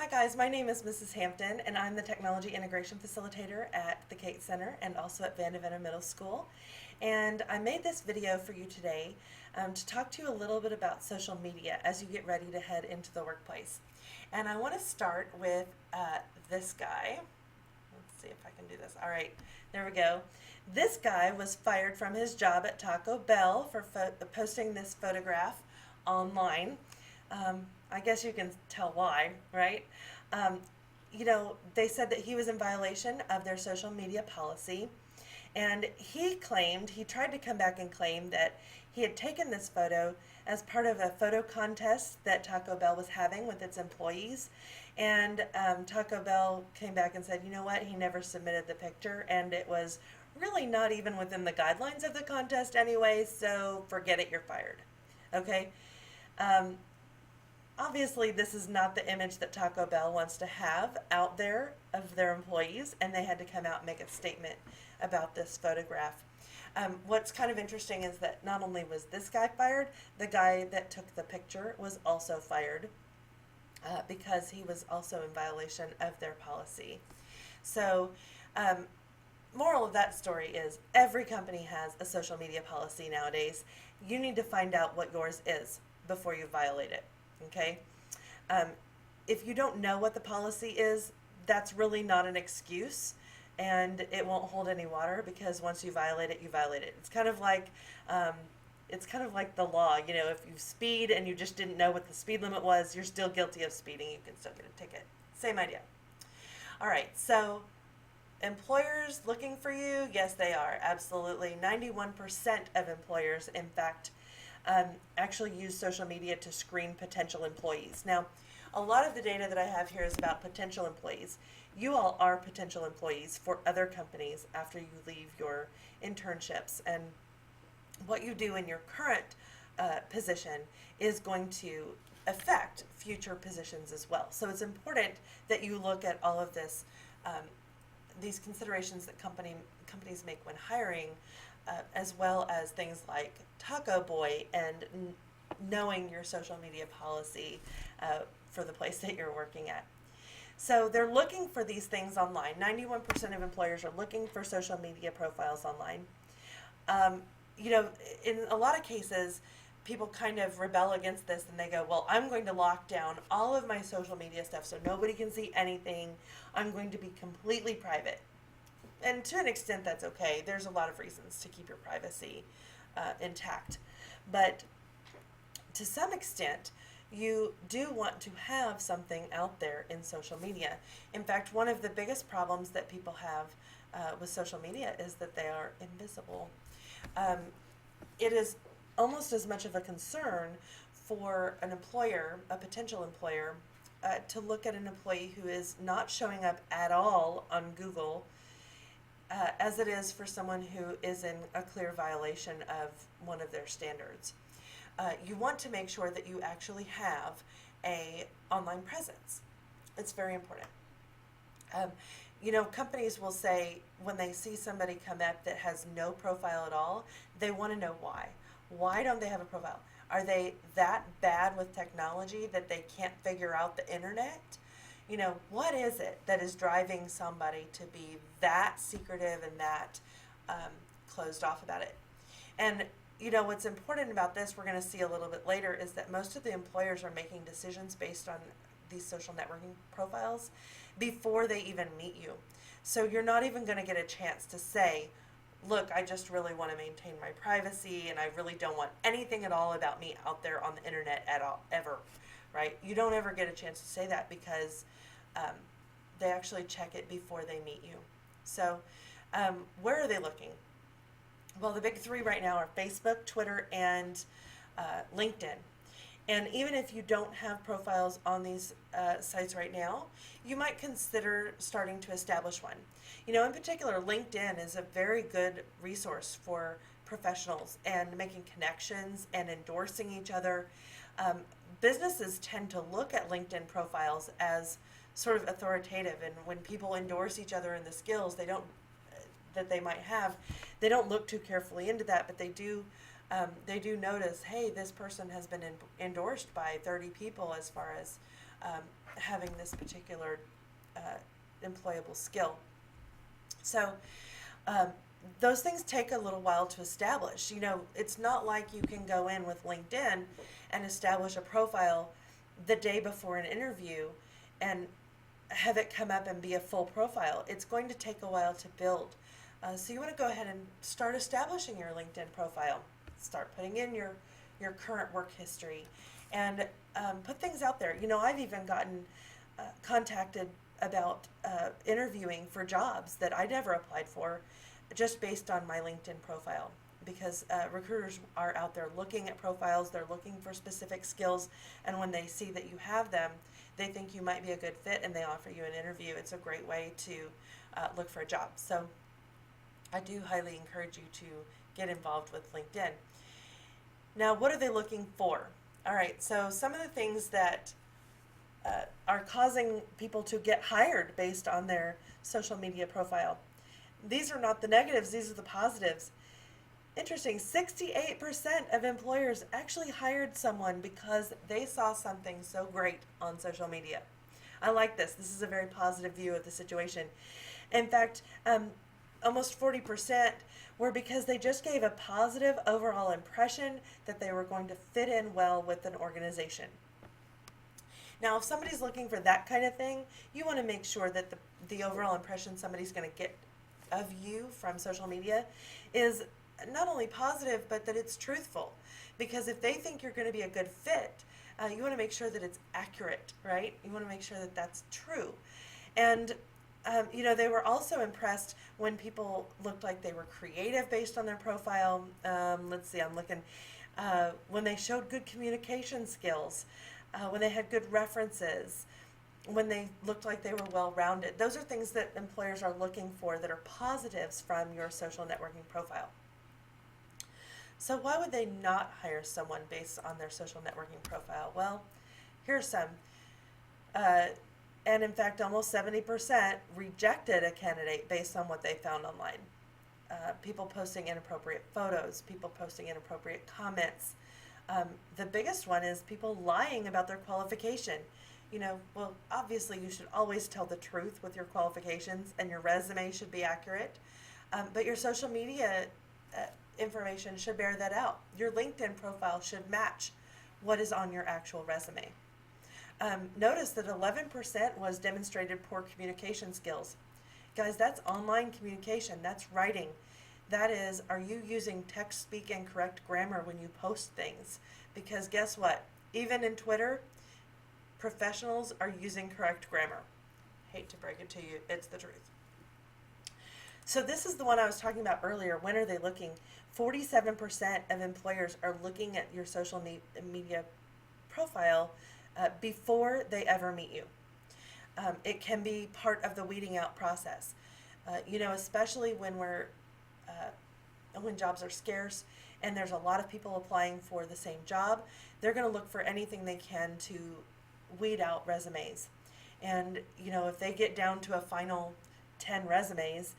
Hi guys, my name is Mrs. Hampton and I'm the Technology Integration Facilitator at the Kate Center and also at Vandeventer Middle School. And I made this video for you today to talk to you a little bit about social media as you get ready to head into the workplace. And I want to start with this guy. Let's see if I can do this. All right, there we go. This guy was fired from his job at Taco Bell for posting this photograph online. I guess you can tell why, right? Um, they said that he was in violation of their social media policy. And he tried to come back and claim that he had taken this photo as part of a photo contest that Taco Bell was having with its employees. And Taco Bell came back and said, you know what, he never submitted the picture, and it was really not even within the guidelines of the contest anyway, so forget it, you're fired. Okay? Um, Obviously, this is not the image that Taco Bell wants to have out there of their employees, and they had to come out and make a statement about this photograph. What's kind of interesting is that not only was this guy fired, the guy that took the picture was also fired because he was also in violation of their policy. So, moral of that story is every company has a social media policy nowadays. You need to find out what yours is before you violate it. Okay? If you don't know what the policy is, that's really not an excuse, and it won't hold any water because once you violate it, you violate it. It's kind of like the law. You know, if you speed and you just didn't know what the speed limit was, you're still guilty of speeding. You can still get a ticket. Same idea. All right, so employers looking for you? Yes, they are. Absolutely. 91% of employers, in fact, actually use social media to screen potential employees. Now, a lot of the data that I have here is about potential employees. You all are potential employees for other companies after you leave your internships, and what you do in your current position is going to affect future positions as well. So it's important that you look at all of this, these considerations that companies make when hiring, as well as things like Taco Boy and knowing your social media policy for the place that you're working at. So they're looking for these things online. 91% of employers are looking for social media profiles online. In a lot of cases, people kind of rebel against this and they go, well, I'm going to lock down all of my social media stuff so nobody can see anything. I'm going to be completely private. And to an extent, that's okay. There's a lot of reasons to keep your privacy intact. But to some extent, you do want to have something out there in social media. In fact, one of the biggest problems that people have with social media is that they are invisible. It is almost as much of a concern for an employer, a potential employer, to look at an employee who is not showing up at all on Google as it is for someone who is in a clear violation of one of their standards. You want to make sure that you actually have a online presence. It's very important. Companies will say when they see somebody come up that has no profile at all, they want to know why. Why don't they have a profile? Are they that bad with technology that they can't figure out the internet? What is it that is driving somebody to be that secretive and that closed off about it? And, what's important about this, we're going to see a little bit later, is that most of the employers are making decisions based on these social networking profiles before they even meet you. So you're not even going to get a chance to say, look, I just really want to maintain my privacy and I really don't want anything at all about me out there on the internet at all, ever. Right? You don't ever get a chance to say that because they actually check it before they meet you. So where are they looking? Well, the big three right now are Facebook, Twitter, and LinkedIn. And even if you don't have profiles on these sites right now, you might consider starting to establish one. In particular, LinkedIn is a very good resource for professionals and making connections and endorsing each other. Businesses tend to look at LinkedIn profiles as sort of authoritative, and when people endorse each other in the skills that they might have, they don't look too carefully into that, but they do notice, hey, this person has been endorsed by 30 people as far as having this particular employable skill. So those things take a little while to establish. It's not like you can go in with LinkedIn and establish a profile the day before an interview and have it come up and be a full profile. It's going to take a while to build. So you want to go ahead and start establishing your LinkedIn profile. Start putting in your current work history and put things out there. I've even gotten contacted about interviewing for jobs that I never applied for just based on my LinkedIn profile, because recruiters are out there looking at profiles, they're looking for specific skills, and when they see that you have them, they think you might be a good fit and they offer you an interview. It's a great way to look for a job. So I do highly encourage you to get involved with LinkedIn. Now, what are they looking for? All right, so some of the things that are causing people to get hired based on their social media profile. These are not the negatives, these are the positives. Interesting, 68% of employers actually hired someone because they saw something so great on social media. I like this. This is a very positive view of the situation. In fact, almost 40% were because they just gave a positive overall impression that they were going to fit in well with an organization. Now, if somebody's looking for that kind of thing, you want to make sure that the overall impression somebody's going to get of you from social media is not only positive, but that it's truthful. Because if they think you're going to be a good fit, you want to make sure that it's accurate, right? You want to make sure that that's true. And they were also impressed when people looked like they were creative based on their profile. Let's see, I'm looking. When they showed good communication skills, when they had good references, when they looked like they were well-rounded. Those are things that employers are looking for that are positives from your social networking profile. So why would they not hire someone based on their social networking profile? Well, here's some. And in fact, almost 70% rejected a candidate based on what they found online. People posting inappropriate photos, people posting inappropriate comments. The biggest one is people lying about their qualification. Well, obviously you should always tell the truth with your qualifications, and your resume should be accurate. But your social media information should bear that out. Your LinkedIn profile should match what is on your actual resume. Notice that 11% was demonstrated poor communication skills. Guys, that's online communication. That's writing. That is, are you using text, speak, and correct grammar when you post things? Because guess what? Even in Twitter, professionals are using correct grammar. Hate to break it to you, it's the truth. So this is the one I was talking about earlier. When are they looking? 47% of employers are looking at your social media profile before they ever meet you. It can be part of the weeding out process. Especially when when jobs are scarce and there's a lot of people applying for the same job, they're going to look for anything they can to weed out resumes. And if they get down to a final 10 resumes,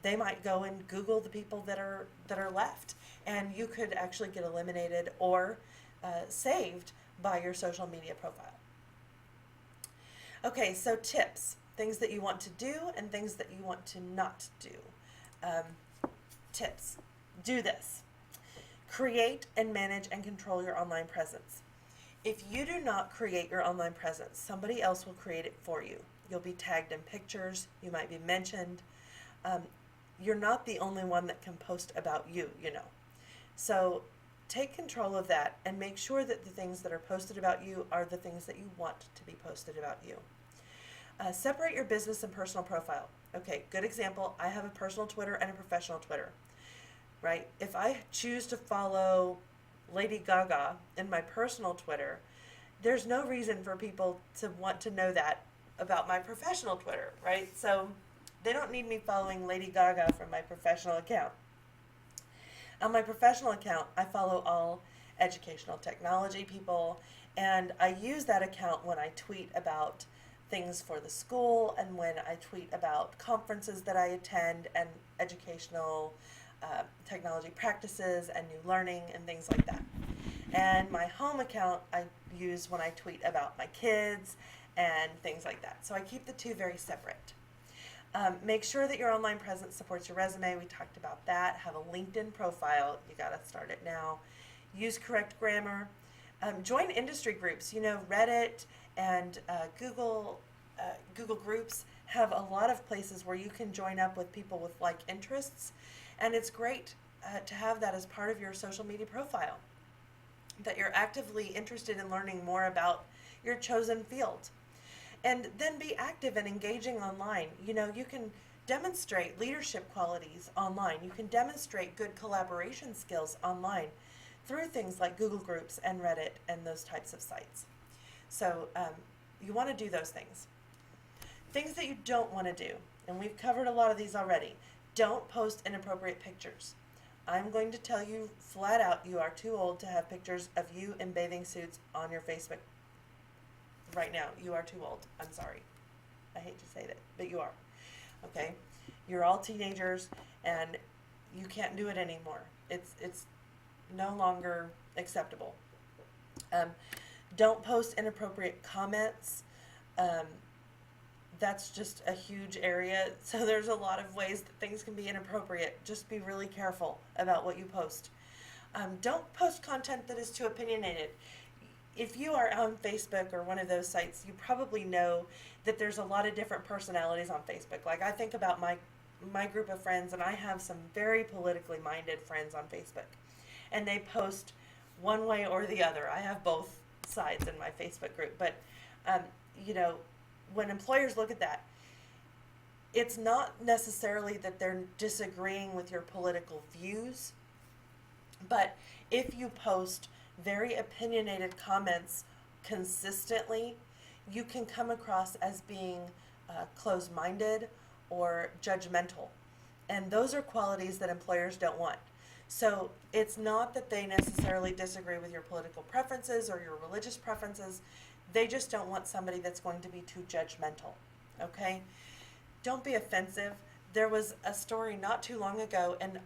they might go and Google the people that are left, and you could actually get eliminated or saved by your social media profile. Okay, so tips, things that you want to do and things that you want to not do. Tips, do this. Create and manage and control your online presence. If you do not create your online presence, somebody else will create it for you. You'll be tagged in pictures, you might be mentioned. You're not the only one that can post about you, So take control of that and make sure that the things that are posted about you are the things that you want to be posted about you. Separate your business and personal profile. Okay, good example. I have a personal Twitter and a professional Twitter, right? If I choose to follow Lady Gaga in my personal Twitter, there's no reason for people to want to know that about my professional Twitter, right? So they don't need me following Lady Gaga from my professional account. On my professional account, I follow all educational technology people, and I use that account when I tweet about things for the school and when I tweet about conferences that I attend and educational technology practices and new learning and things like that. And my home account I use when I tweet about my kids and things like that. So I keep the two very separate. Make sure that your online presence supports your resume. We talked about that. Have a LinkedIn profile. You got to start it now. Use correct grammar. Join industry groups. You know, Reddit and Google Groups have a lot of places where you can join up with people with like interests, and it's great to have that as part of your social media profile, that you're actively interested in learning more about your chosen field. And then be active and engaging online. You know, you can demonstrate leadership qualities online. You can demonstrate good collaboration skills online through things like Google Groups and Reddit and those types of sites. So you want to do those things. Things that you don't want to do, and we've covered a lot of these already. Don't post inappropriate pictures. I'm going to tell you flat out, you are too old to have pictures of you in bathing suits on your Facebook right now. You are too old. I'm sorry. I hate to say that, but you are. Okay? You're all teenagers, and you can't do it anymore. It's no longer acceptable. Don't post inappropriate comments. That's just a huge area. So there's a lot of ways that things can be inappropriate. Just be really careful about what you post. Don't post content that is too opinionated. If you are on Facebook or one of those sites, you probably know that there's a lot of different personalities on Facebook. Like I think about my group of friends, and I have some very politically minded friends on Facebook, and they post one way or the other. I have both sides in my Facebook group, but you know, when employers look at that, it's not necessarily that they're disagreeing with your political views, but if you post very opinionated comments consistently, you can come across as being closed-minded or judgmental. And those are qualities that employers don't want. So it's not that they necessarily disagree with your political preferences or your religious preferences. They just don't want somebody that's going to be too judgmental. Okay? Don't be offensive. There was a story not too long ago, and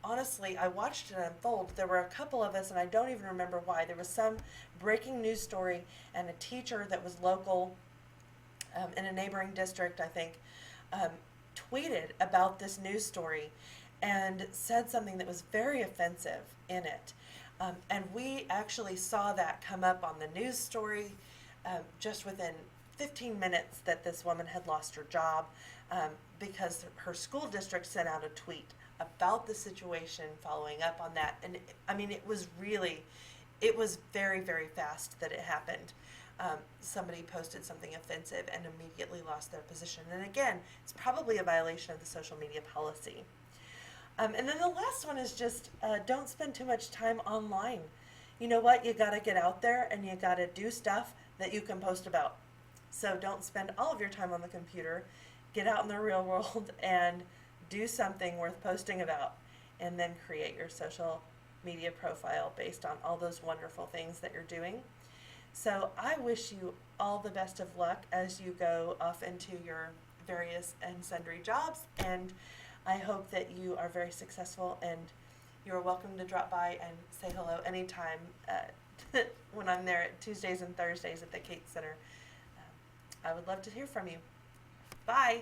honestly, I watched it unfold. There were a couple of us, and I don't even remember why. There was some breaking news story, and a teacher that was local in a neighboring district, I think, tweeted about this news story and said something that was very offensive in it. And we actually saw that come up on the news story just within 15 minutes that this woman had lost her job because her school district sent out a tweet about the situation following up on that. And I mean, it was very, very fast that it happened. Somebody posted something offensive and immediately lost their position. And again, it's probably a violation of the social media policy. And then the last one is just don't spend too much time online. You know what? You got to get out there and you got to do stuff that you can post about. So don't spend all of your time on the computer. Get out in the real world and do something worth posting about, and then create your social media profile based on all those wonderful things that you're doing. So I wish you all the best of luck as you go off into your various and sundry jobs, and I hope that you are very successful, and you're welcome to drop by and say hello anytime when I'm there at Tuesdays and Thursdays at the Cates Center. I would love to hear from you. Bye.